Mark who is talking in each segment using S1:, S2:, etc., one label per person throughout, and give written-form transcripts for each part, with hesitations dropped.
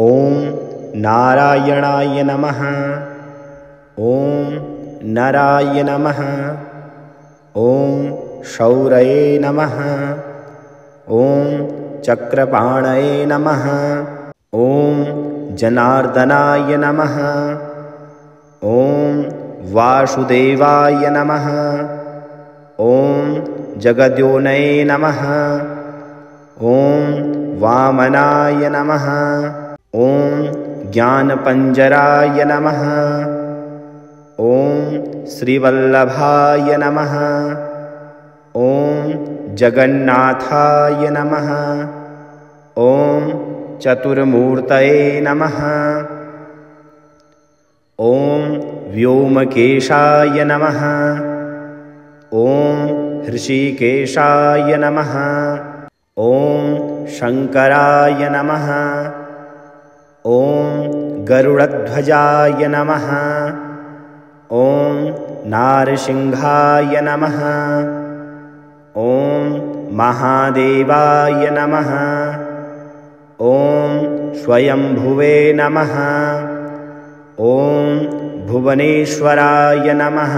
S1: ॐ नारायणाय नमः। ॐ नराय नमः। ॐ शौरये नमः। ॐ चक्रपाणये नमः। ॐ जनार्दनाय नमः। ॐ वासुदेवाय नमः। ॐ जगद्योनये नमः। ॐ वामनाय नमः। ॐ ज्ञानपञ्जराय नमः। ॐ श्रीवल्लभाय नमः। ॐ जगन्नाथाय नमः। ॐ चतुर्मूर्तये नमः। ॐ व्योमकेशाय नमः। ॐ ऋषिकेशाय नमः। ॐ शङ्कराय नमः। ॐ गरुडध्वजाय नमः। ॐ नारसिंहाय नमः। ॐ महादेवाय नमः। ॐ स्वयंभुवे नमः। ॐ भुवनेश्वराय नमः।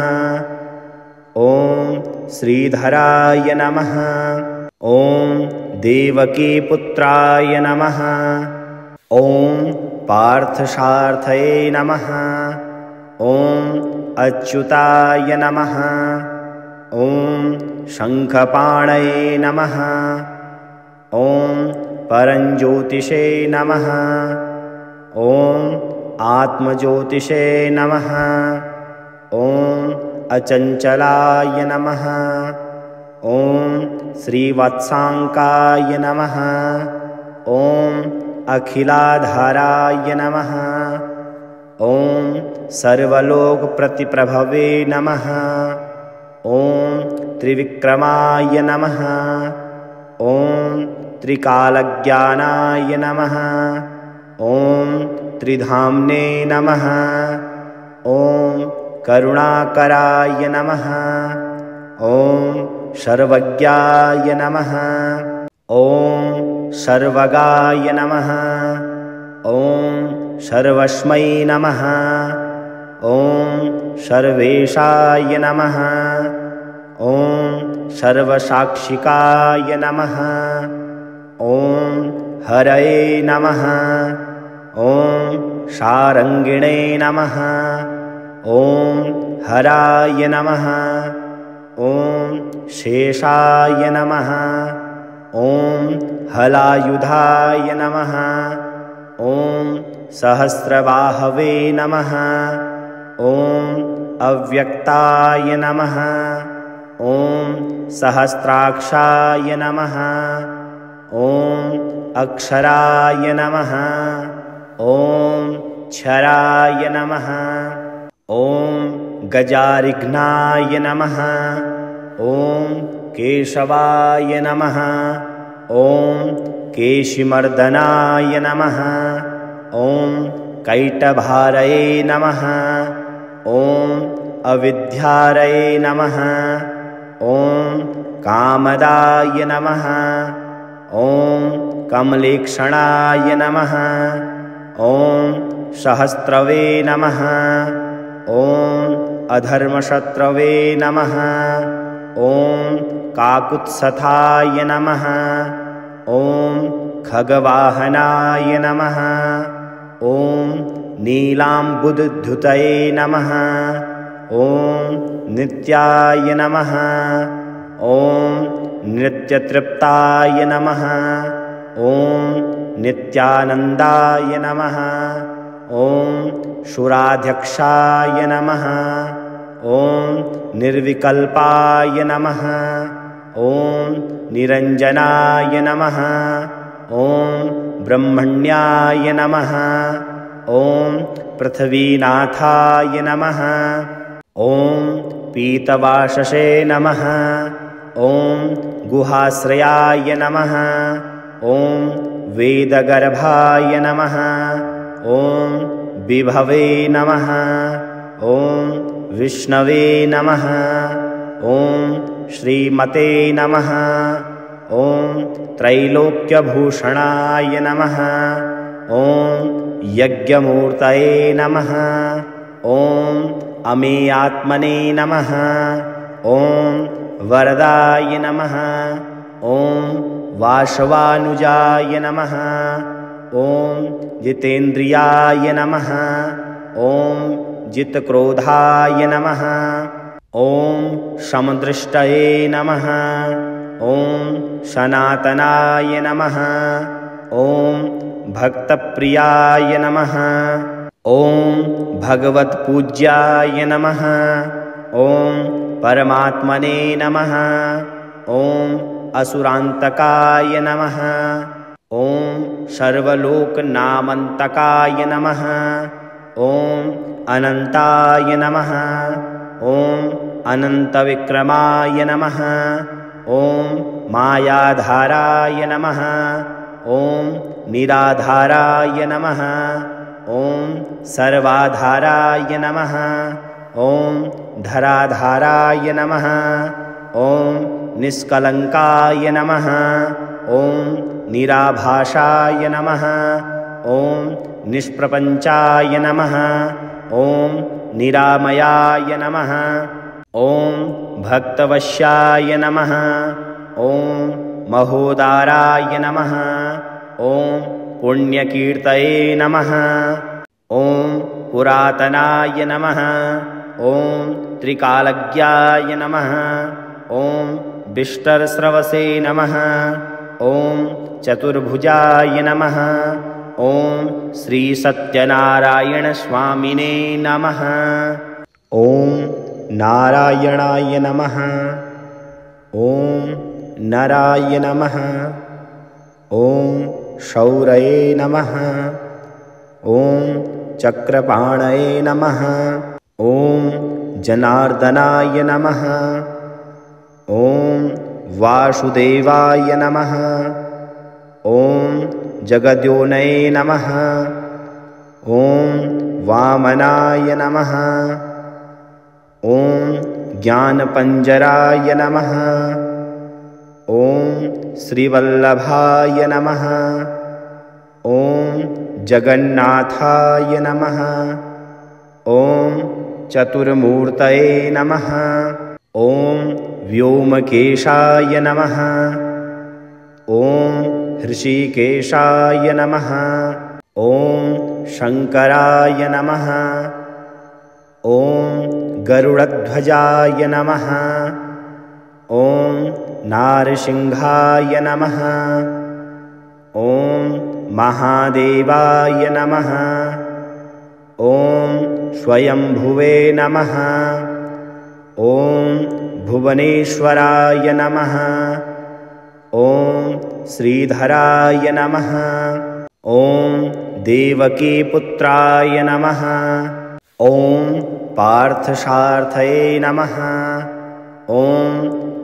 S1: ॐ श्रीधराय नमः। ॐ देवकीपुत्राय नमः। ॐ पार्थसार्थये नमः। ॐ अच्युताय नमः। ॐ शङ्खपाणये नमः। ॐ परञ्ज्योतिषे नमः। ॐ आत्मज्योतिषे नमः। ॐ अचञ्चलाय नमः। ॐ श्रीवत्साङ्काय नमः। ॐ अखिलाधाराय नमः। ॐ सर्वलोकप्रतिप्रभवे नमः। ॐ त्रिविक्रमाय नमः। ॐ त्रिकालज्ञानाय नमः। ॐ त्रिधाम्ने नमः। ॐ करुणाकराय नमः। ॐ सर्वज्ञाय नमः। ॐ सर्वगाय नमः। ॐ सर्वस्मै नमः। ॐ सर्वेशाय नमः। ॐ सर्वसाक्षिकाय नमः। ॐ हरये नमः। ॐ शारङ्गिणे नमः। ॐ हराय नमः। ॐ शेषाय नमः। ॐ हलायुधाय नमः। ॐ सहस्रबाहवे नमः। ॐ अव्यक्ताय नमः। ॐ सहस्राक्षाय नमः। ॐ अक्षराय नमः। ॐ क्षराय नमः। ॐ गजारिघ्नाय नमः। ॐ केशवाय नमः। ॐ केशिमर्दनाय नमः। ॐ कैटभारये नमः। ॐ अविद्यारये नमः। ॐ कामदाय नमः। ॐ कमलेक्षणाय नमः। ॐ सहस्रवे नमः। ॐ अधर्मशत्रवे नमः। ॐ काकुत्स्थाय नमः। ॐ खगवाहनाय नमः। ॐ नीलाम्बुदधुतये नमः। ॐ नित्याय नमः। ॐ नित्यतृप्ताय नमः। ॐ नित्यानन्दाय नमः। ॐ सुराध्यक्षाय नमः। ॐ निर्विकल्पाय नमः। ॐ निरञ्जनाय नमः। ॐ ब्रह्मण्याय नमः। ॐ पृथ्वीनाथाय नमः। ॐ पीतवाससे नमः। ॐ गुहाश्रयाय नमः। ॐ वेदगर्भाय नमः। ॐ विभवे नमः। ॐ विष्णवे नमः। ॐ श्रीमते नमः। ॐ त्रैलोक्यभूषणाय नमः। ॐ यज्ञमूर्तये नमः। ॐ अमेयात्मने नमः। ॐ वरदाय नमः। ॐ वासवानुजाय नमः। ॐ जितेन्द्रियाय नमः। ॐ जितक्रोधाय नमः। ॐ समदृष्टये नमः। ॐ सनातनाय नमः। ॐ भक्तप्रियाय नमः। ॐ भगवत्पूज्याय नमः। ॐ परमात्मने नमः। ॐ असुरान्तकाय नमः। ॐ सर्वलोकनामन्तकाय नमः। ॐ अनन्ताय नमः। ॐ अनन्तविक्रमाय नमः। ॐ मायाधाराय नमः। ॐ निराधाराय नमः। ॐ सर्वाधाराय नमः। ॐ धराधाराय नमः। ॐ निष्कलङ्काय नमः। ॐ निराभासाय नमः। ॐ निष्प्रपञ्चाय नमः। ॐ निरामयाय नमः। ॐ भक्तवश्याय नमः। ॐ महोदाराय नमः। ॐ पुण्यकीर्तये नमः। ॐ पुरातनाय नमः। ॐ त्रिकालज्ञाय नमः। ॐ विष्टरस्रवसे नमः। ॐ चतुर्भुजाय नमः। ॐ श्रीसत्यनारायणस्वामिने नमः। ॐ नारायणाय नमः। ॐ नराय नमः। ॐ शौरये नमः। ॐ चक्रपाणये नमः। ॐ जनार्दनाय नमः। ॐ वासुदेवाय नमः। ॐ जगद्योनये नमः। ॐ वामनाय नमः। ॐ ज्ञानपञ्जराय नमः। ॐ श्रीवल्लभाय नमः। ॐ जगन्नाथाय नमः। ॐ चतुर्मूर्तये नमः। ॐ व्योमकेशाय नमः। ॐ हृषीकेशाय नमः। ॐ शङ्कराय नमः। ॐ गरुडध्वजाय नमः। ॐ नारसिंहाय नमः। ॐ महादेवाय नमः। ॐ स्वयंभुवे नमः। ॐ भुवनेश्वराय नमः। ॐ श्रीधराय नमः। ॐ देवकीपुत्राय नमः। ॐ पार्थसार्थये नमः। ॐ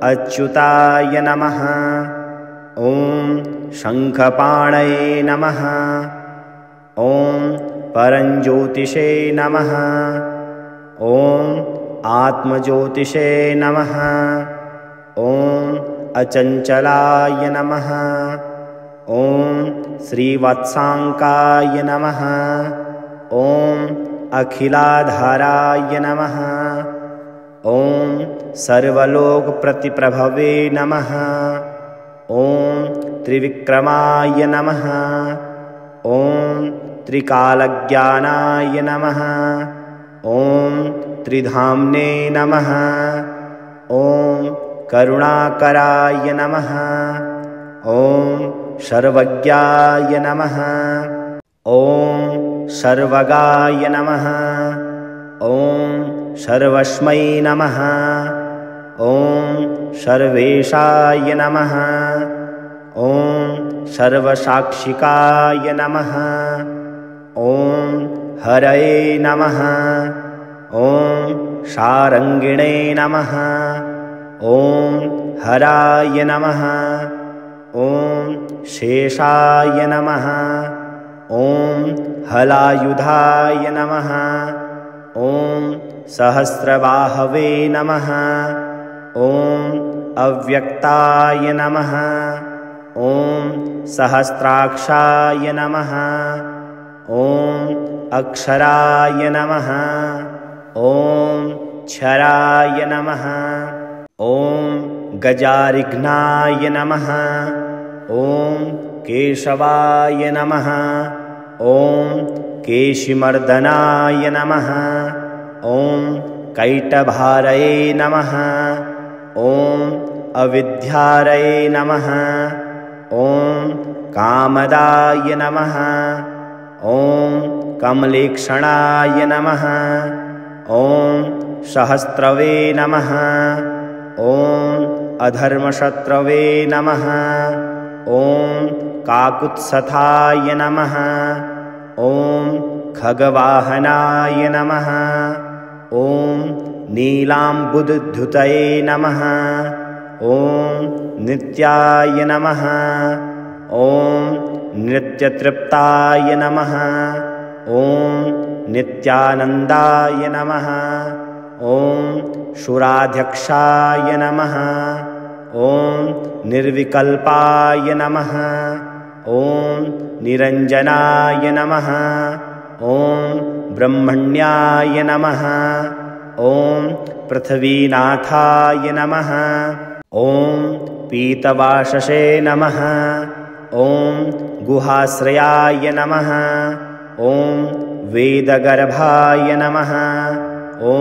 S1: अच्युताय नमः। ॐ शङ्खपाणये नमः। ॐ परञ्ज्योतिषे नमः। ॐ आत्मज्योतिषे नमः। ॐ अचञ्चलाय नमः। ॐ श्रीवत्साङ्काय नमः। ॐ अखिलाधाराय नमः। ॐ सर्वलोकप्रतिप्रभवे नमः। ॐ त्रिविक्रमाय नमः। ॐ त्रिकालज्ञानाय नमः। ॐ त्रिधाम्ने नमः। ॐ करुणाकराय नमः। ॐ सर्वज्ञाय नमः। ॐ सर्वगाय नमः। ॐ सर्वस्मै नमः। ॐ सर्वेशाय नमः। ॐ सर्वसाक्षिकाय नमः। ॐ हरये नमः। ॐ शारङ्गिणे नमः। ॐ हराय नमः। ॐ शेषाय नमः। ॐ हलायुधाय नमः। ॐ सहस्रबाहवे नमः। ॐ अव्यक्ताय नमः। ॐ सहस्राक्षाय नमः। ॐ अक्षराय नमः। ॐ क्षराय नमः। ॐ गजारिघ्नाय नमः। ॐ केशवाय नमः। ॐ केशिमर्दनाय नमः। ॐ कैटभारये नमः। ॐ अविद्यारये नमः। ॐ कामदाय नमः। ॐ कमलेक्षणाय नमः। ॐ सहस्रवे नमः। ॐ अधर्मशत्रवे नमः। ॐ काकुत्स्थाय नमः। ॐ खगवाहनाय नमः। ॐ नीलाम्बुदधुतये नमः। ॐ नित्याय नमः। ॐ नित्यतृप्ताय नमः। ॐ नित्यानन्दाय नमः। ॐ शुराध्यक्षाय नमः। ॐ निर्विकल्पाय नमः। ॐ निरञ्जनाय नमः। ॐ ब्रह्मण्याय नमः। ॐ पृथ्वीनाथाय नमः। ॐ पीतवाशसे नमः। ॐ गुहाश्रयाय नमः। ॐ वेदगर्भाय नमः। ॐ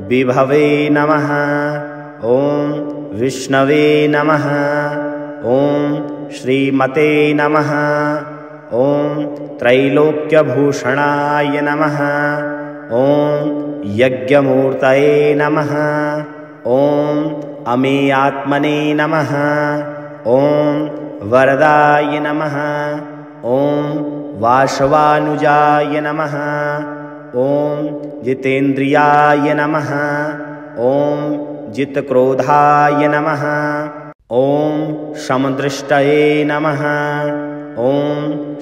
S1: विभवे नमः। ॐ विष्णवे नमः। ॐ श्रीमते नमः। ॐ त्रैलोक्यभूषणाय नमः। ॐ यज्ञमूर्तये नमः। ॐ अमेयात्मने नमः। ॐ वरदाय नमः। ॐ वासवानुजाय नमः। ॐ जितेन्द्रियाय नमः। ॐ जितक्रोधाय नमः। ॐ समदृष्टये नमः। ॐ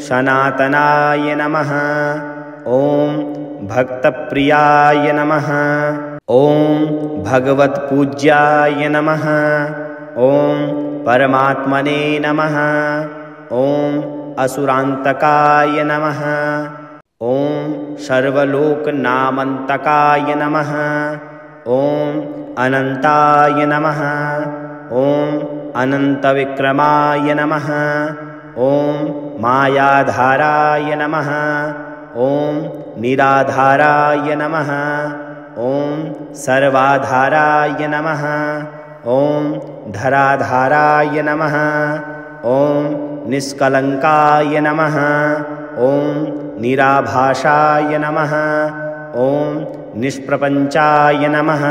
S1: सनातनाय नमः। ॐ भक्तप्रियाय नमः। ॐ भगवत्पूज्याय नमः। ॐ परमात्मने नमः। ॐ असुरान्तकाय नमः। ॐ सर्वलोकनामन्तकाय नमः। ॐ अनन्ताय नमः। ॐ अनन्तविक्रमाय नमः। ॐ मायाधाराय नमः। ॐ निराधाराय नमः। ॐ सर्वाधाराय नमः। ॐ धराधाराय नमः। ॐ निष्कलङ्काय नमः। ॐ निराभाषाय नमः। ॐ निष्प्रपञ्चाय नमः।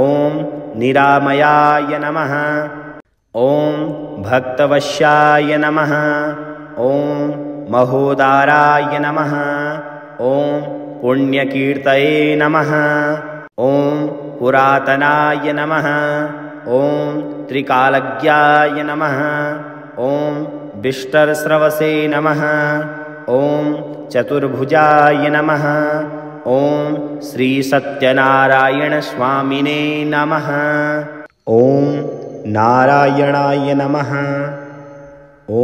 S1: ॐ निरामयाय नमः। ॐ भक्तवश्याय नमः। ॐ महोदाराय नमः। ॐ पुण्यकीर्तये नमः। ॐ पुरातनाय नमः। ॐ त्रिकालज्ञाय नमः। ॐ विष्टरस्रवसे नमः। ॐ चतुर्भुजाय नमः। ॐ श्रीसत्यनारायणस्वामिने नमः। ॐ नारायणाय नमः। ॐ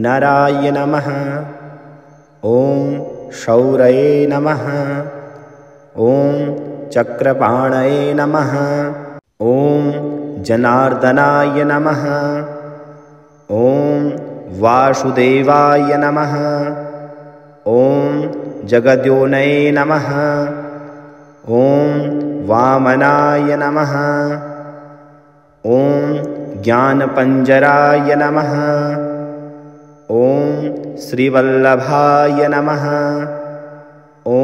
S1: नराय नमः। ॐ शौरये नमः। ॐ चक्रपाणये नमः। ॐ जनार्दनाय नमः। ॐ वासुदेवाय नमः। ॐ जगद्योनये नमः। ॐ वामनाय नमः। ॐ ज्ञानपञ्जराय नमः। ॐ श्रीवल्लभाय नमः। ॐ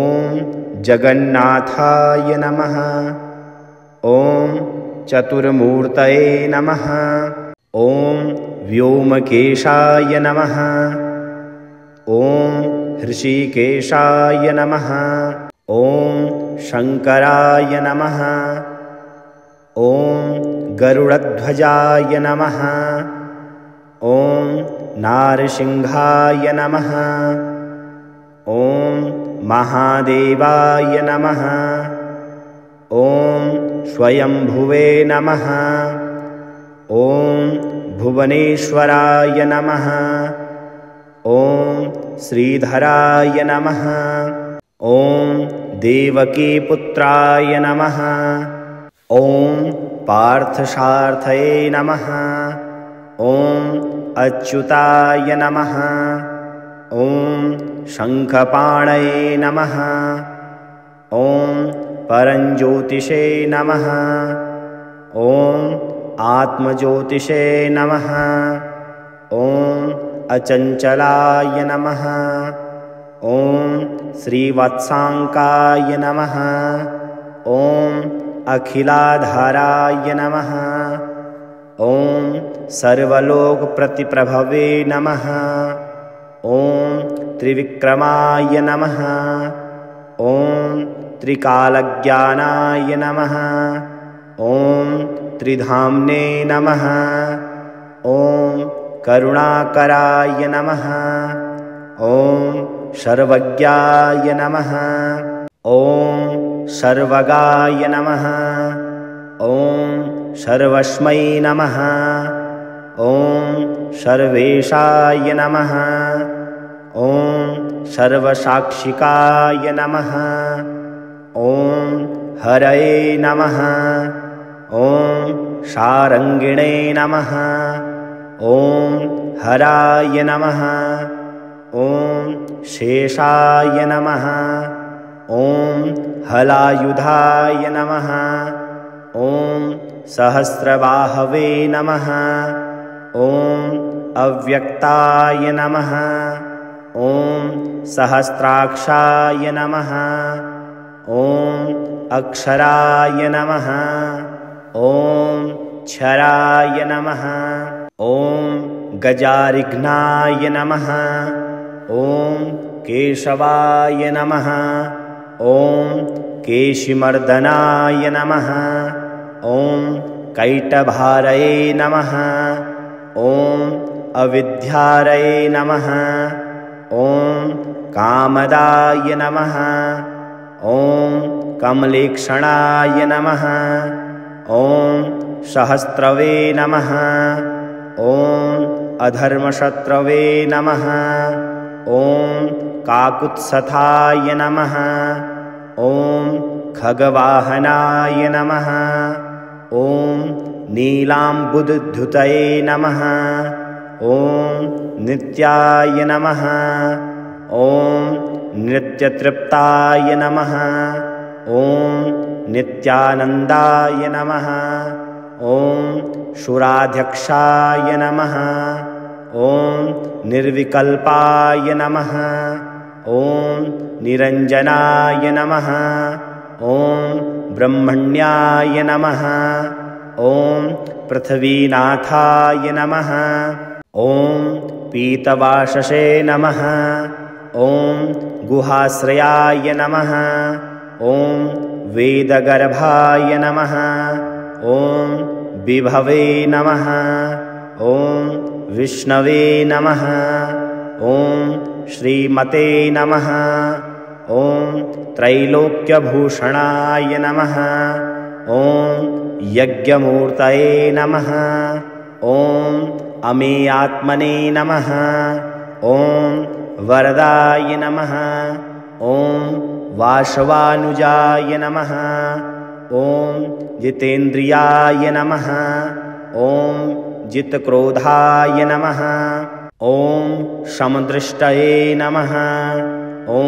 S1: जगन्नाथाय नमः। ॐ चतुर्मूर्तये नमः। ॐ व्योमकेशाय नमः। ॐ ऋषिकेशाय नमः। ॐ शङ्कराय नमः। ॐ गरुडध्वजाय नमः। ॐ नारसिंहाय नमः। ॐ महादेवाय नमः। ॐ स्वयंभुवे नमः। ॐ भुवनेश्वराय नमः। ॐ श्रीधराय नमः। ॐ देवकीपुत्राय नमः। ॐ पार्थसार्थये नमः। ॐ अच्युताय नमः। ॐ शङ्खपाणये नमः। ॐ परञ्ज्योतिषे नमः। ॐ आत्मज्योतिषे नमः। ॐ अचञ्चलाय नमः। ॐ श्रीवत्साङ्काय नमः। ॐ अखिलाधाराय नमः। ॐ सर्वलोकप्रतिप्रभवे नमः। ॐ त्रिविक्रमाय नमः। ॐ त्रिकालज्ञानाय नमः। ॐ त्रिधाम्ने नमः। ॐ करुणाकराय नमः। ॐ सर्वज्ञाय नमः। ॐ सर्वगाय नमः। ॐ सर्वस्मै नमः। ॐ सर्वेशाय नमः। ॐ सर्वसाक्षिकाय नमः। ॐ हरये नमः। ॐ शारङ्गिणे नमः। ॐ हराय नमः। ॐ शेषाय नमः। ॐ हलायुधाय नमः। ॐ सहस्रबाहवे नमः। ॐ अव्यक्ताय नमः। ॐ सहस्राक्षाय नमः। ॐ अक्षराय नमः। ॐ क्षराय नमः। ॐ गजारिघ्नाय नमः। ॐ केशवाय नमः। ॐ केशिमर्दनाय नमः। ॐ कैटभारये नमः। ॐ अविद्यारये नमः। ॐ कामदाय नमः। ॐ कमलेक्षणाय नमः। ॐ सहस्रवे नमः। ॐ अधर्मशत्रवे नमः। ॐ काकुत्स्थाय नमः। ॐ खगवाहनाय नमः। ॐ नीलाम्बुदधुतये नमः। ॐ नित्याय नमः। ॐ नित्यतृप्ताय नमः। ॐ नित्यानन्दाय नमः। ॐ शुराध्यक्षाय नमः। ॐ निर्विकल्पाय नमः। ॐ निरञ्जनाय नमः। ॐ ब्रह्मण्याय नमः। ॐ पृथ्वीनाथाय नमः। ॐ पीतवाससे नमः। ॐ गुहाश्रयाय नमः। ॐ वेदगर्भाय नमः। ॐ विभवे नमः। ॐ विष्णवे नमः। ॐ श्रीमते नमः। ॐ त्रैलोक्यभूषणाय नमः। ॐ यज्ञमूर्तये नमः। ॐ अमेयात्मने नमः। ॐ वरदाय नमः। ॐ वासवानुजाय नमः। ॐ जितेन्द्रियाय नमः। ॐ जितक्रोधाय नमः। ॐ समदृष्टये नमः। ॐ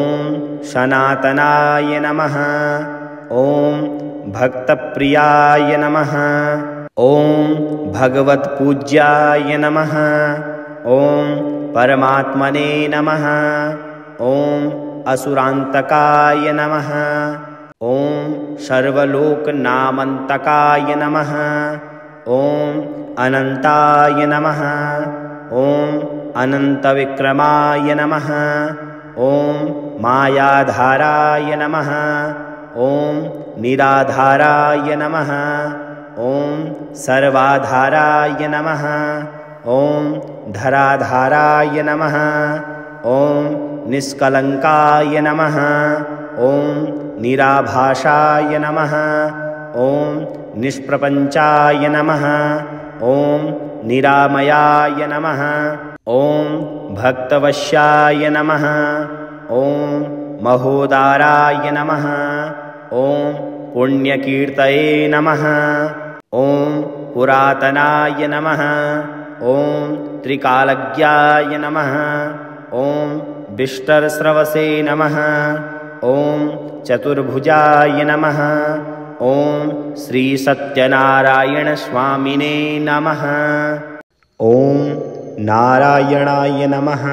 S1: सनातनाय नमः। ॐ भक्तप्रियाय नमः। ॐ भगवत्पूज्याय नमः। ॐ परमात्मने नमः। ॐ असुरान्तकाय नमः। ॐ सर्वलोकनामन्तकाय नमः। ॐ अनन्ताय नमः। ॐ अनन्तविक्रमाय नमः। ॐ मायाधाराय नमः। ॐ निराधाराय नमः। ॐ सर्वाधाराय नमः। ॐ धराधाराय नमः। ॐ निष्कलङ्काय नमः। ॐ निराभासाय नमः। ॐ निष्प्रपञ्चाय नमः। ॐ निरामयाय नमः। ॐ भक्तवश्याय नमः। ॐ महोदाराय नमः। ॐ पुण्यकीर्तये नमः। ॐ पुरातनाय नमः। ॐ त्रिकालज्ञाय नमः। ॐ विष्टरस्रवसे नमः। ॐ चतुर्भुजाय नमः। ॐ श्रीसत्यनारायणस्वामिने नमः। ॐ नारायणाय नमः।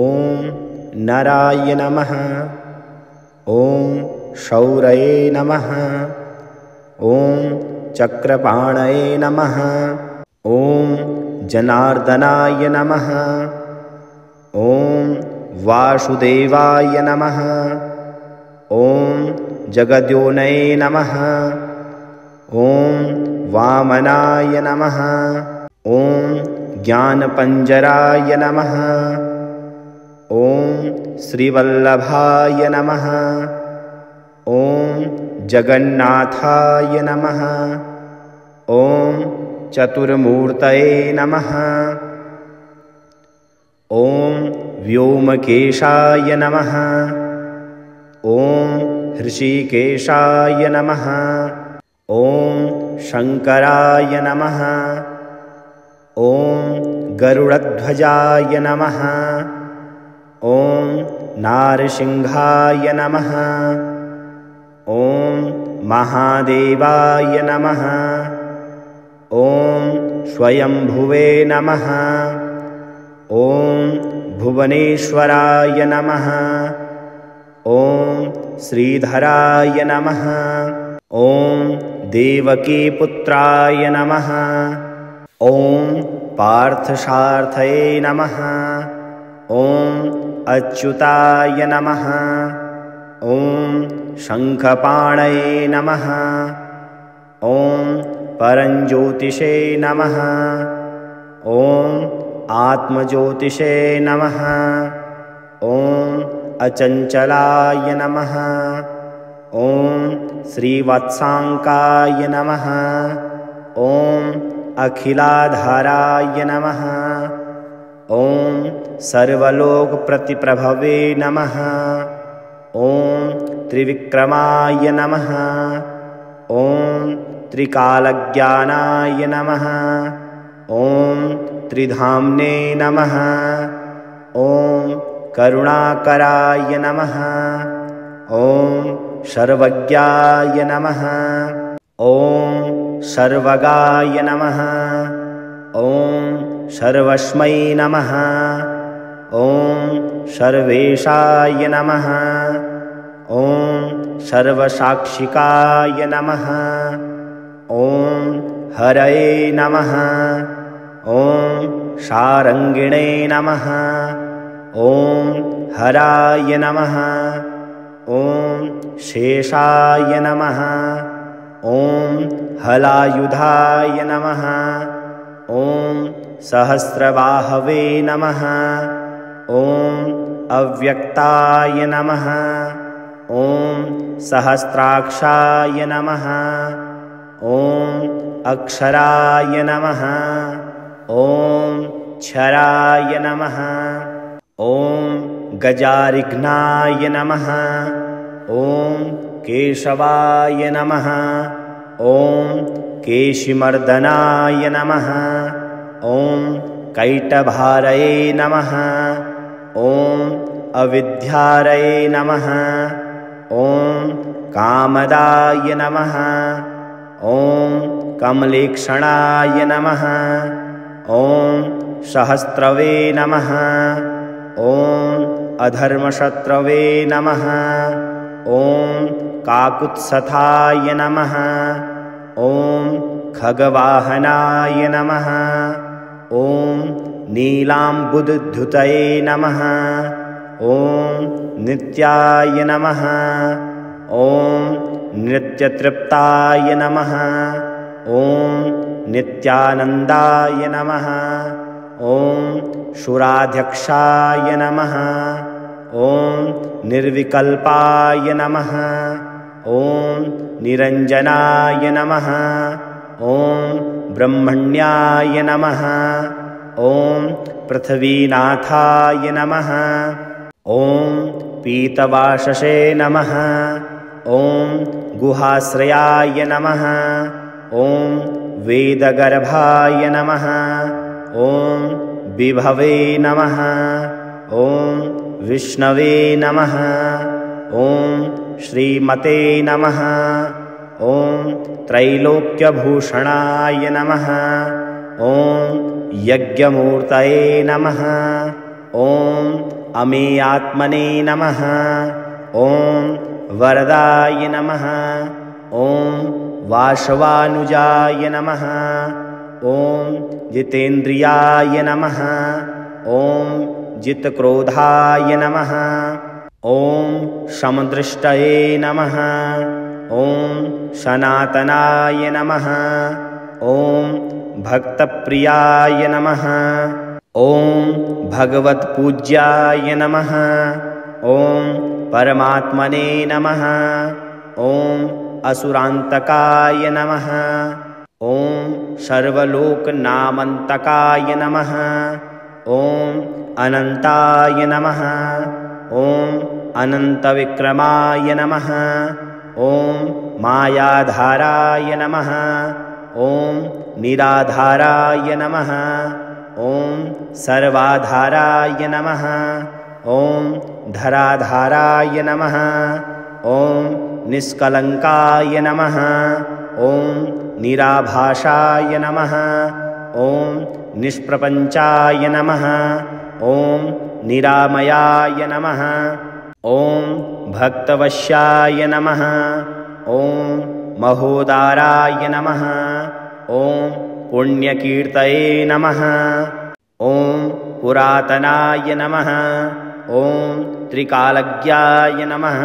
S1: ॐ नराय नमः। ॐ शौरये नमः। ॐ चक्रपाणये नमः। ॐ जनार्दनाय नमः। ॐ वासुदेवाय नमः। ॐ जगद्योनये नमः। ॐ वामनाय नमः। ॐ ज्ञानपञ्जराय नमः। ॐ श्रीवल्लभाय नमः। ॐ जगन्नाथाय नमः। ॐ चतुर्मूर्तये नमः। ॐ व्योमकेशाय नमः। ॐ ऋषिकेशाय नमः। ॐ शङ्कराय नमः। ॐ गरुडध्वजाय नमः। ॐ नारसिंहाय नमः। ॐ महादेवाय नमः। ॐ स्वयंभुवे नमः। ॐ भुवनेश्वराय नमः। ॐ श्रीधराय नमः। ॐ देवकीपुत्राय नमः। ॐ पार्थसार्थये नमः। ॐ अच्युताय नमः। ॐ शङ्खपाणये नमः। ॐ परञ्ज्योतिषे नमः। ॐ आत्मज्योतिषे नमः। ॐ अचञ्चलाय नमः। ॐ श्रीवत्साङ्काय नमः। ॐ अखिलाधाराय नमः। ॐ सर्वलोकप्रतिप्रभवे नमः। ॐ त्रिविक्रमाय नमः। ॐ त्रिकालज्ञानाय नमः। ॐ त्रिधाम्ने नमः। ॐ करुणाकराय नमः। ॐ सर्वज्ञाय नमः। ॐ सर्वगाय नमः। ॐ सर्वस्मै नमः। ॐ सर्वेशाय नमः। ॐ सर्वसाक्षिकाय नमः। ॐ हरये नमः। ॐ शारङ्गिणे नमः। ॐ हराय नमः। ॐ शेषाय नमः। ॐ हलायुधाय नमः। ॐ सहस्रबाहवे नमः। ॐ अव्यक्ताय नमः। ॐ सहस्राक्षाय नमः। ॐ अक्षराय नमः। ॐ क्षराय नमः। ॐ गजारिघ्नाय नमः। ॐ केशवाय नमः। ॐ केशिमर्दनाय नमः। ॐ कैटभारये नमः। ॐ अविद्यारये नमः। ॐ कामदाय नमः। ॐ कमलेक्षणाय नमः। ॐ सहस्रवे नमः। ॐ अधर्मशत्रवे नमः। ॐ काकुत्स्थाय नमः। ॐ खगवाहनाय नमः। ॐ नीलाम्बुदधुतये नमः। ॐ नित्याय नमः। ॐ नित्यतृप्ताय नमः। ॐ नित्यानन्दाय नमः। ॐ शुराध्यक्षाय नमः। ॐ निर्विकल्पाय नमः। ॐ निरञ्जनाय नमः। ॐ ब्रह्मण्याय नमः। ॐ पृथ्वीनाथाय नमः। ॐ पीतवाषसे नमः। ॐ गुहाश्रयाय नमः। ॐ वेदगर्भाय नमः। ॐ विभवे नमः। ॐ विष्णवे नमः। ॐ श्रीमते नमः। ॐ त्रैलोक्यभूषणाय नमः। ॐ यज्ञमूर्तये नमः। ॐ अमेयात्मने नमः। ॐ वरदाय नमः। ॐ वासवानुजाय नमः। ॐ जितेन्द्रियाय नमः। ॐ जितक्रोधाय नमः। ॐ समदृष्टये नमः। ॐ सनातनाय नमः। ॐ भक्तप्रियाय नमः। ॐ भगवत्पूज्याय नमः। ॐ परमात्मने नमः। ॐ असुरान्तकाय नमः। ॐ सर्वलोकनामन्तकाय नमः। ॐ अनन्ताय नमः। ॐ अनन्तविक्रमाय नमः। ॐ मायाधाराय नमः। ॐ निराधाराय नमः। ॐ सर्वाधाराय नमः। ॐ धराधाराय नमः। ॐ निष्कलङ्काय नमः। ॐ निराभाषाय नमः। ॐ निष्प्रपञ्चाय नमः। ॐ निरामयाय नमः। ॐ भक्तवश्याय नमः। ॐ महोदाराय नमः। ॐ पुण्यकीर्तये नमः। ॐ पुरातनाय नमः। ॐ त्रिकालज्ञाय नमः।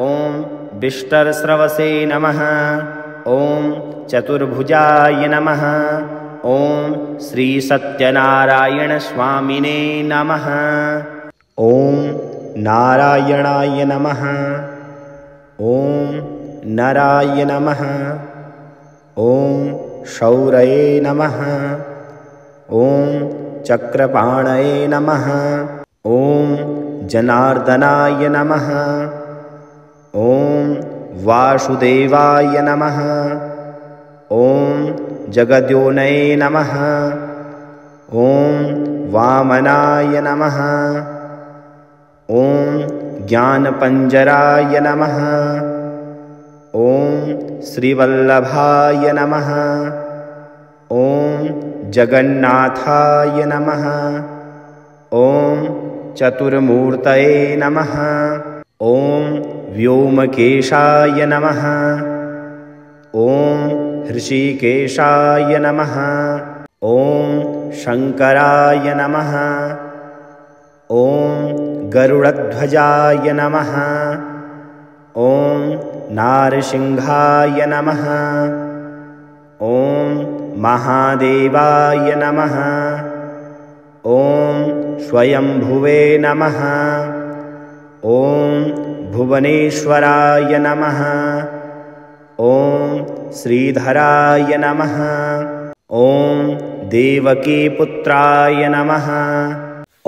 S1: ॐ विष्टरस्रवसे नमः। ॐ चतुर्भुजाय नमः। ॐ श्रीसत्यनारायण स्वामिने नमः। ॐ नारायणाय नमः। ॐ नराय नमः। ॐ शौरये नमः। ॐ चक्रपाणये नमः। ॐ जनार्दनाय नमः। ॐ वासुदेवाय नमः। ॐ जगद्योनये नमः। ॐ वामनाय नमः। ॐ ज्ञानपञ्जराय नमः। ॐ श्रीवल्लभाय नमः। ॐ जगन्नाथाय नमः। ॐ चतुर्मूर्तये नमः। ॐ व्योमकेशाय नमः। ॐ ऋषिकेशाय नमः। ॐ शङ्कराय नमः। ॐ गरुडध्वजाय नमः। ॐ नारसिंहाय नमः। ॐ महादेवाय नमः। ॐ स्वयंभुवे नमः। ॐ भुवनेश्वराय नमः। ॐ श्रीधराय नमः। ॐ देवकीपुत्राय नमः।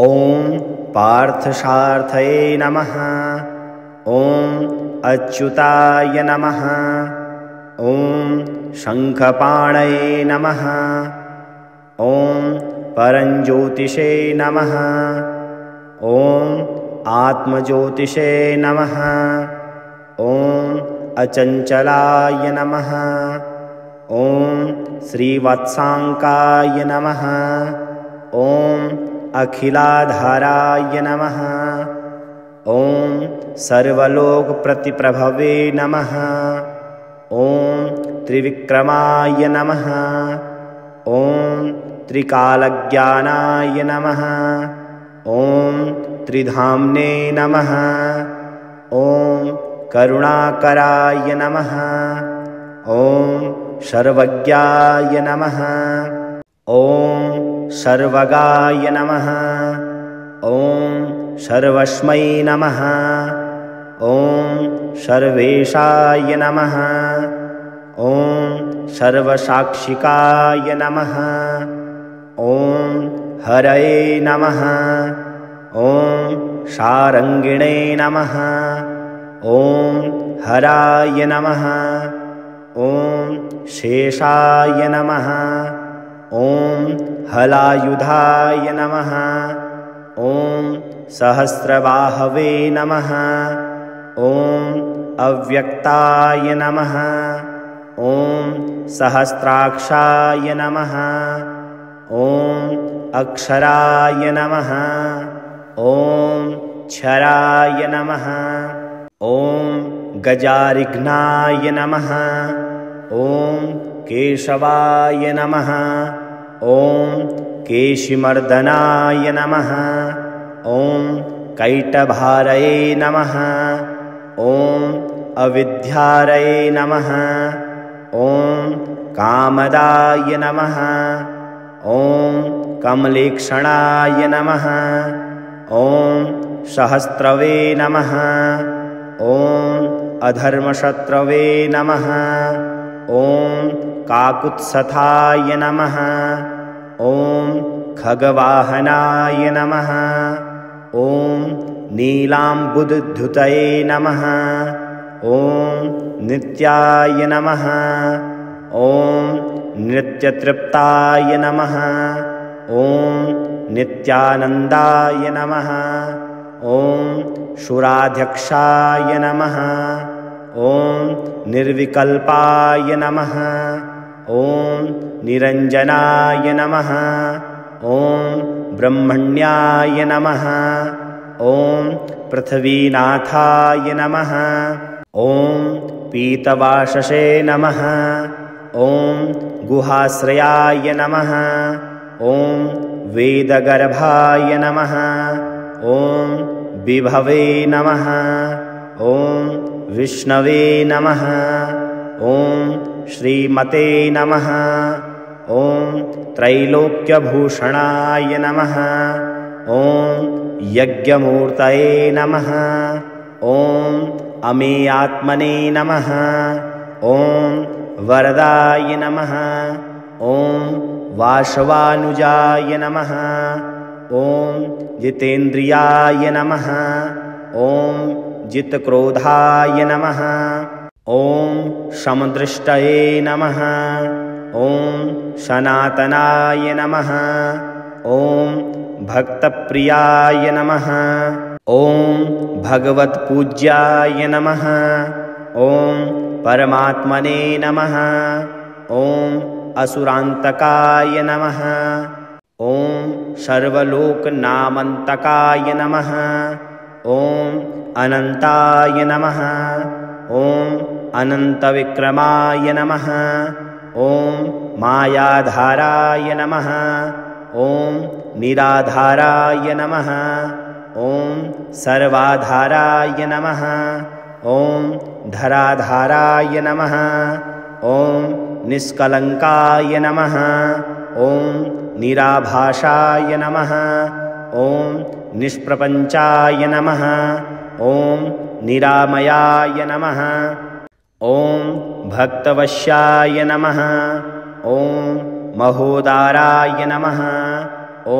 S1: ॐ पार्थसार्थये नमः। ॐ अच्युताय नमः। ॐ शङ्खपाणये नमः। ॐ परञ्ज्योतिषे नमः। ॐ आत्मज्योतिषे नमः। ॐ अचञ्चलाय नमः। ॐ श्रीवत्साङ्काय नमः। ॐ अखिलाधाराय नमः। ॐ सर्वलोकप्रतिप्रभवे नमः। ॐ त्रिविक्रमाय नमः। ॐ त्रिकालज्ञानाय नमः। ॐ त्रिधाम्ने नमः। ॐ करुणाकराय नमः। ॐ सर्वज्ञाय नमः। ॐ सर्वगाय नमः। ॐ सर्वस्मै नमः। ॐ सर्वेशाय नमः। ॐ सर्वसाक्षिकाय नमः। ॐ हरये नमः। ॐ शारङ्गिणे नमः। ॐ हराय नमः। ॐ शेषाय नमः। ॐ हलायुधाय नमः। ॐ सहस्रबाहवे नमः। ॐ अव्यक्ताय नमः। ॐ सहस्राक्षाय नमः। ॐ अक्षराय नमः। ॐ क्षराय नमः। ॐ गजारिघ्नाय नमः। ॐ केशवाय नमः। ॐ केशिमर्दनाय नमः। ॐ कैटभारये नमः। ॐ अविद्यारये नमः। ॐ कामदाय नमः। ॐ कमलेक्षणाय नमः। ॐ सहस्रवे नमः। ॐ अधर्मशत्रवे नमः। ॐ काकुत्स्थाय नमः। ॐ खगवाहनाय नमः। ॐ नीलाम्बुदधुतये नमः। ॐ नित्याय नमः। ॐ नित्यतृप्ताय नमः। ॐ नित्यानन्दाय नमः। ॐ शुराध्यक्षाय नमः। ॐ निर्विकल्पाय नमः। ॐ निरञ्जनाय नमः। ॐ ब्रह्मण्याय नमः। ॐ पृथ्वीनाथाय नमः। ॐ पीतवाशसे नमः। ॐ गुहाश्रयाय नमः। ॐ वेदगर्भाय नमः। ॐ विभवे नमः। ॐ विष्णवे नमः। ॐ श्रीमते नमः। ॐ त्रैलोक्यभूषणाय नमः। ॐ यज्ञमूर्तये नमः। ॐ अमेयात्मने नमः। ॐ वरदाय नमः। ॐ वासवानुजाय नमः। ॐ जितेन्द्रियाय नमः। ॐ जितक्रोधाय नमः। ॐ समदृष्टये नमः। ॐ सनातनाय नमः। ॐ भक्तप्रियाय नमः। ॐ भगवत्पूज्याय नमः। ॐ परमात्मने नमः। ॐ असुरान्तकाय नमः। ॐ सर्वलोकनामन्तकाय नमः। ॐ अनन्ताय नमः। ॐ अनन्तविक्रमाय नमः। ॐ मायाधाराय नमः। ॐ निराधाराय नमः। ॐ सर्वाधाराय नमः। ॐ धराधाराय नमः। ॐ निष्कलङ्काय नमः। ॐ निराभाषाय नमः। ॐ निष्प्रपञ्चाय नमः। ॐ निरामयाय नमः। ॐ भक्तवश्याय नमः। ॐ महोदाराय नमः। ॐ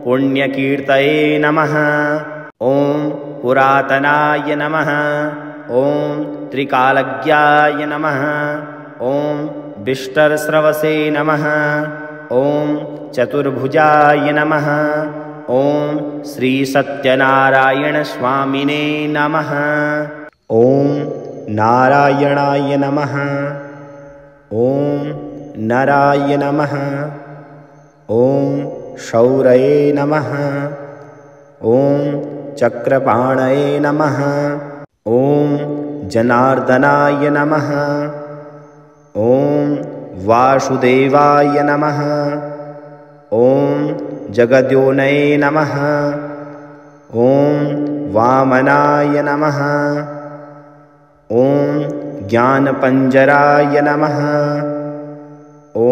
S1: पुण्यकीर्तये नमः। ॐ पुरातनाय नमः। ॐ त्रिकालज्ञाय नमः। ॐ विष्टरस्रवसे नमः। ॐ चतुर्भुजाय नमः। ॐ श्रीसत्यनारायणस्वामिने नमः। ॐ नारायणाय नमः। ॐ नराय नमः। ॐ शौरये नमः। ॐ चक्रपाणये नमः। ॐ जनार्दनाय नमः। ॐ वासुदेवाय नमः। ॐ जगद्योनये नमः। ॐ वामनाय नमः। ॐ ज्ञानपञ्जराय नमः। ॐ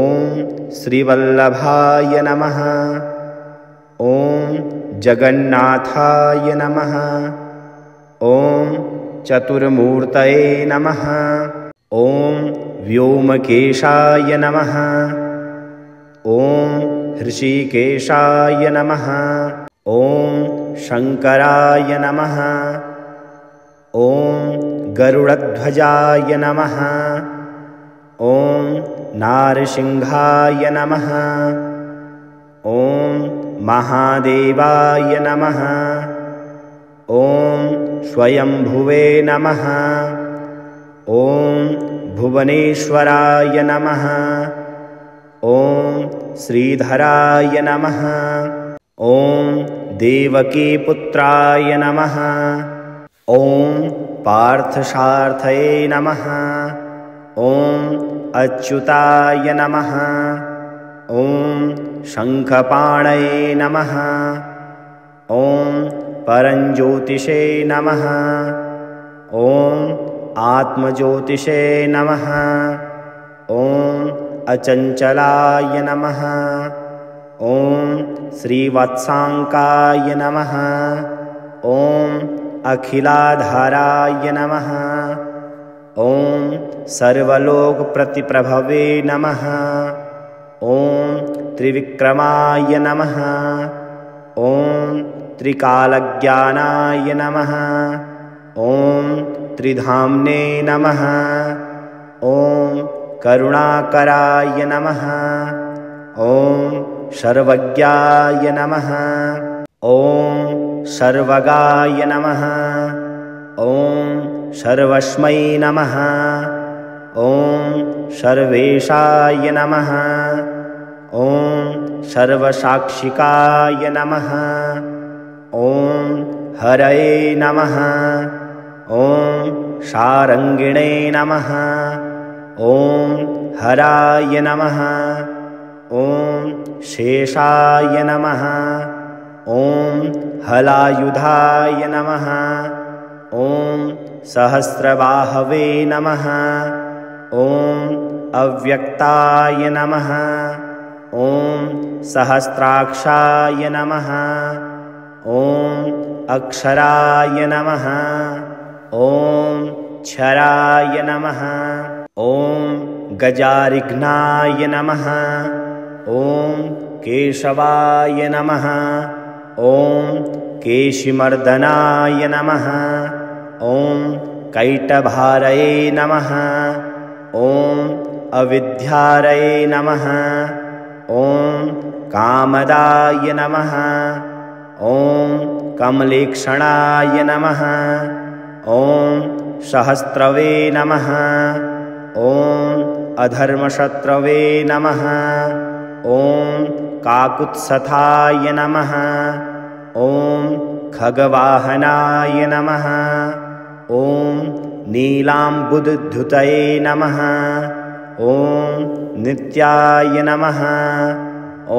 S1: श्रीवल्लभाय नमः। ॐ जगन्नाथाय नमः। ॐ चतुर्मूर्तये नमः। ॐ व्योमकेशाय नमः। ॐ हृषीकेशाय नमः। ॐ शङ्कराय नमः। ॐ गरुडध्वजाय नमः। ॐ नारसिंहाय नमः। ॐ महादेवाय नमः। ॐ स्वयंभुवे नमः। ॐ भुवनेश्वराय नमः। ॐ श्रीधराय नमः। ॐ देवकीपुत्राय नमः। ॐ पार्थसार्थये नमः। ॐ अच्युताय नमः। ॐ शङ्खपाणये नमः। ॐ परञ्ज्योतिषे नमः। ॐ आत्मज्योतिषे नमः। ॐ अचञ्चलाय नमः। ॐ श्रीवत्साङ्काय नमः। ॐ अखिलाधाराय नमः। ॐ सर्वलोकप्रतिप्रभवे नमः। ॐ त्रिविक्रमाय नमः। ॐ त्रिकालज्ञानाय नमः। ॐ त्रिधाम्ने नमः। ॐ करुणाकराय नमः। ॐ सर्वज्ञाय नमः। ॐ सर्वगाय नमः। ॐ सर्वस्मै नमः। ॐ सर्वेशाय नमः। ॐ सर्वसाक्षिकाय नमः। ॐ हरये नमः। ॐ शारङ्गिणे नमः। ॐ हराय नमः। ॐ शेषाय नमः। ॐ हलायुधाय नमः। ॐ सहस्रबाहवे नमः। ॐ अव्यक्ताय नमः। ॐ सहस्राक्षाय नमः। ॐ अक्षराय नमः। ॐ क्षराय नमः। ॐ गजारिघ्नाय नमः। ॐ केशवाय नमः। ॐ केशिमर्दनाय नमः। ॐ कैटभारये नमः। ॐ अविद्यारये नमः। ॐ कामदाय नमः। ॐ कमलेक्षणाय नमः। ॐ सहस्रवे नमः। ॐ अधर्मशत्रवे नमः। ॐ काकुत्स्थाय नमः। ॐ खगवाहनाय नमः। ॐ नीलाम्बुदधुतये नमः। ॐ नित्याय नमः।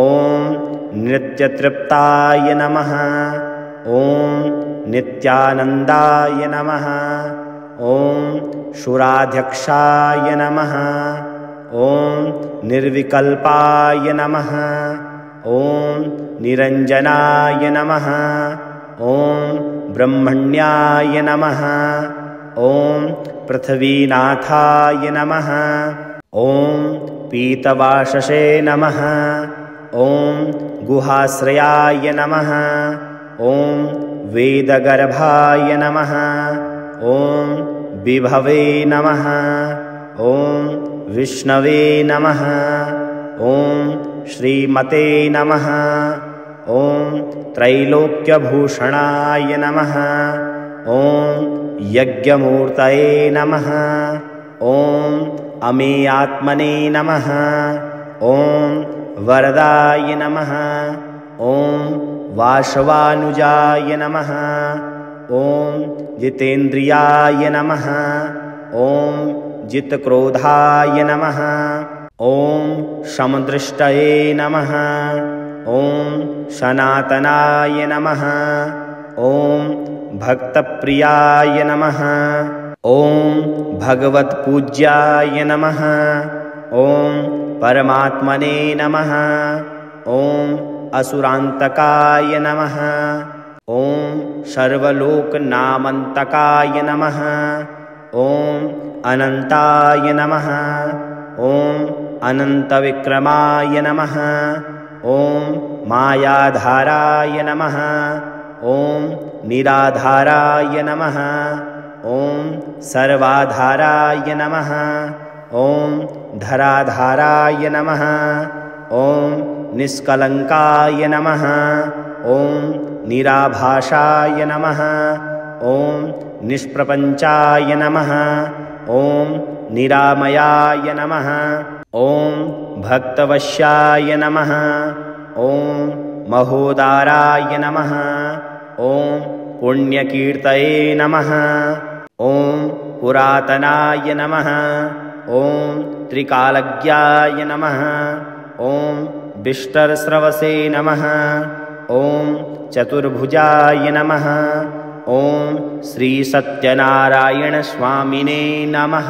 S1: ॐ नित्यतृप्ताय नमः। ॐ नित्यानन्दाय नमः। ॐ सुराध्यक्षाय नमः। ॐ निर्विकल्पाय नमः। ॐ निरञ्जनाय नमः। ॐ ब्रह्मण्याय नमः। ॐ पृथ्वीनाथाय नमः। ॐ पीतवाससे नमः। ॐ गुहाश्रयाय नमः। ॐ वेदगर्भाय नमः। ॐ विभवे नमः। ॐ विष्णवे नमः। ॐ श्रीमते नमः। ॐ त्रैलोक्यभूषणाय नमः। ॐ यज्ञमूर्तये नमः। ॐ अमेयात्मने नमः। ॐ वरदाय नमः। ॐ वासवानुजाय नमः। ॐ जितेन्द्रियाय नमः। ॐ जितक्रोधाय नमः। ॐ समदृष्टये नमः। ॐ सनातनाय नमः। ॐ भक्तप्रियाय नमः। ॐ भगवत्पूज्याय नमः। ॐ परमात्मने नमः। ॐ असुरान्तकाय नमः। ॐ सर्वलोकनामन्तकाय नमः। ॐ अनन्ताय नमः। ॐ अनन्तविक्रमाय नमः। ॐ मायाधाराय नमः। ॐ निराधाराय नमः। ॐ सर्वाधाराय नमः। ॐ धराधाराय नमः। ॐ निष्कलङ्काय नमः। ॐ निराभाषाय नमः। ॐ निष्प्रपञ्चाय नमः। ॐ निरामयाय नमः। ॐ भक्तवश्याय नमः। ॐ महोदाराय नमः। ॐ पुण्यकीर्तये नमः। ॐ पुरातनाय नमः। ॐ त्रिकालज्ञाय नमः। ॐ विष्टरस्रवसे नमः। ॐ चतुर्भुजाय नमः। ॐ श्रीसत्यनारायणस्वामिने नमः।